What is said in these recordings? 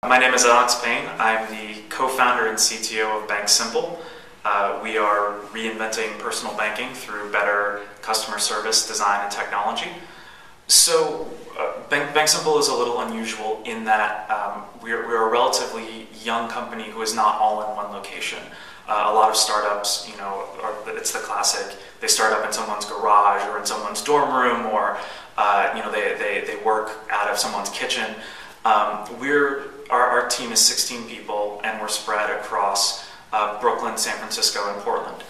My name is Alex Payne. I'm the co-founder and CTO of BankSimple. We are reinventing personal banking through better customer service, design, and technology. So BankSimple is a little unusual in that we're a relatively young company who is not all in one location. A lot of startups, it's the classic. They start up in someone's garage or in someone's dorm room, or they work out of someone's kitchen. Our team is 16 people, and we're spread across Brooklyn, San Francisco, and Portland.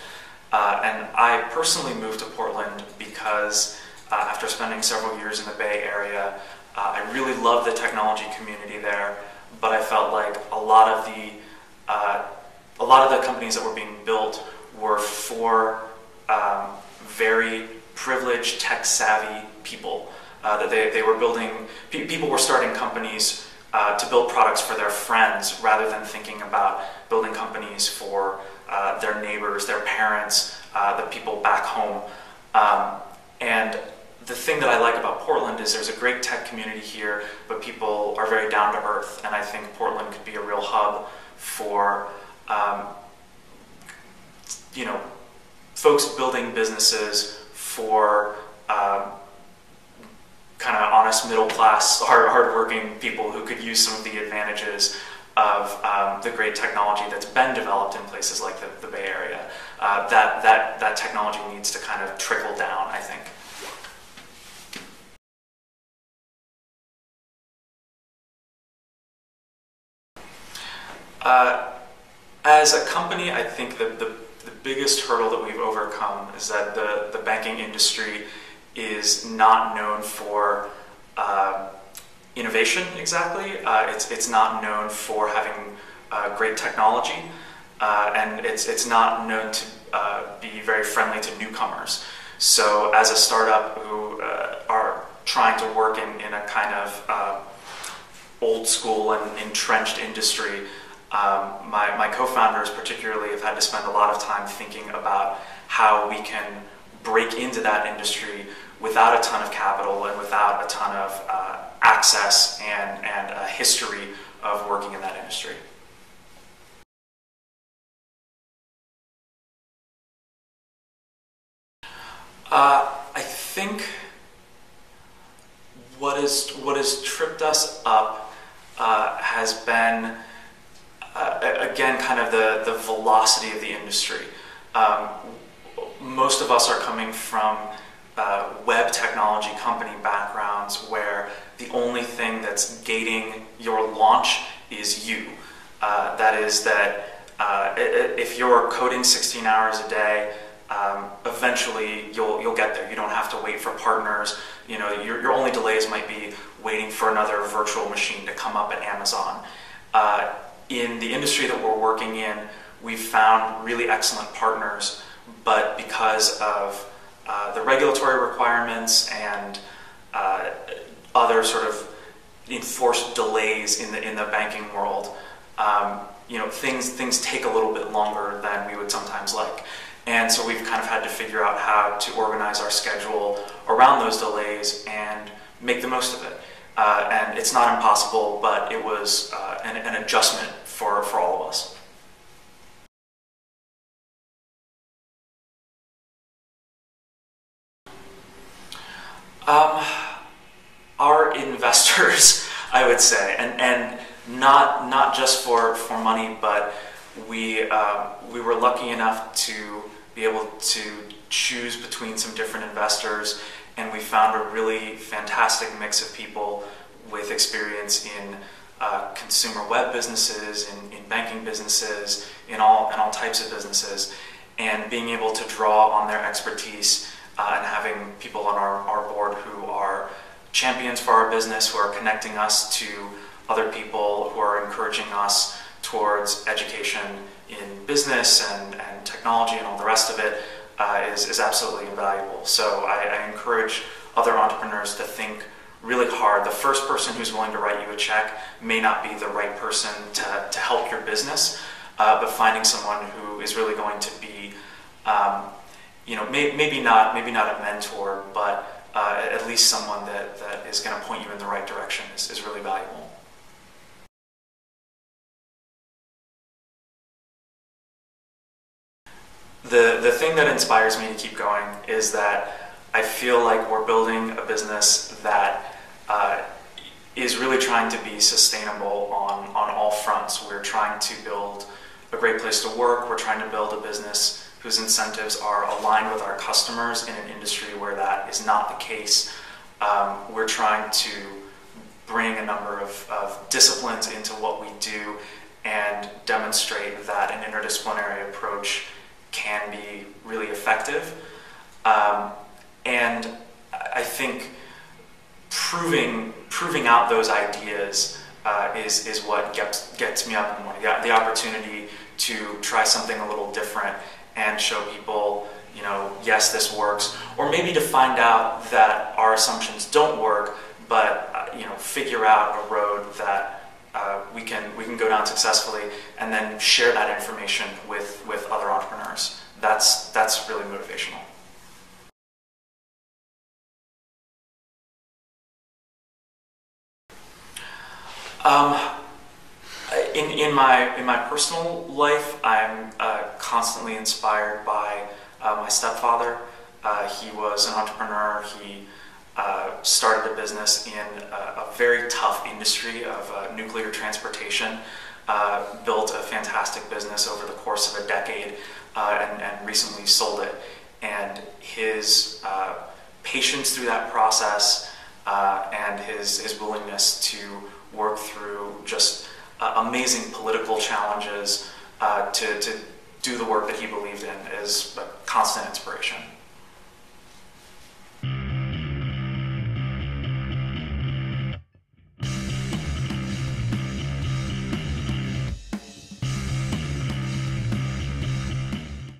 And I personally moved to Portland because after spending several years in the Bay Area, I really loved the technology community there, but I felt like a lot of the companies that were being built were for very privileged, tech-savvy people. That they were building, people were starting companies to build products for their friends rather than thinking about building companies for their neighbors, their parents, the people back home. And the thing that I like about Portland is there's a great tech community here, but people are very down to earth, and I think Portland could be a real hub for folks building businesses for kind of honest, middle-class, hard-working people who could use some of the advantages of the great technology that's been developed in places like the Bay Area. That technology needs to kind of trickle down, I think. As a company, I think the biggest hurdle that we've overcome is that the banking industry is not known for innovation exactly. It's not known for having great technology, and it's not known to be very friendly to newcomers. So as a startup who are trying to work in a kind of old school and entrenched industry, my co-founders particularly have had to spend a lot of time thinking about how we can break into that industry without a ton of capital and without a ton of access and a history of working in that industry. I think what has tripped us up has been again kind of the velocity of the industry. Most of us are coming from web technology company backgrounds where the only thing that's gating your launch is you. That is that if you're coding 16 hours a day, eventually you'll get there. You don't have to wait for partners. Your only delays might be waiting for another virtual machine to come up at Amazon. In the industry that we're working in, we've found really excellent partners, but because of the regulatory requirements and other sort of enforced delays in the banking world, things take a little bit longer than we would sometimes like. And so we've kind of had to figure out how to organize our schedule around those delays and make the most of it. And it's not impossible, but it was an adjustment for all of us. Our investors, I would say, and not just for money, but we were lucky enough to be able to choose between some different investors, and we found a really fantastic mix of people with experience in consumer web businesses, in banking businesses, in all types of businesses, and being able to draw on their expertise and having people on our board who are champions for our business, who are connecting us to other people, who are encouraging us towards education in business and technology and all the rest of it is absolutely invaluable. So I encourage other entrepreneurs to think really hard. The first person who's willing to write you a check may not be the right person to help your business, but finding someone who is really going to be maybe not a mentor, but at least someone that is going to point you in the right direction is really valuable. the thing that inspires me to keep going is that I feel like we're building a business that is really trying to be sustainable on all fronts. We're trying to build a great place to work. We're trying to build a business whose incentives are aligned with our customers in an industry where that is not the case. We're trying to bring a number of disciplines into what we do and demonstrate that an interdisciplinary approach can be really effective. And I think proving out those ideas is what gets me up in the morning. The opportunity to try something a little different and show people, you know, yes, this works, or maybe to find out that our assumptions don't work, but you know, figure out a road that we can go down successfully, and then share that information with other entrepreneurs. That's really motivational. In my personal life, I'm constantly inspired by my stepfather. He was an entrepreneur. He started a business in a very tough industry of nuclear transportation, built a fantastic business over the course of a decade, and recently sold it. And his patience through that process and his willingness to work through just amazing political challenges to do the work that he believed in is a constant inspiration.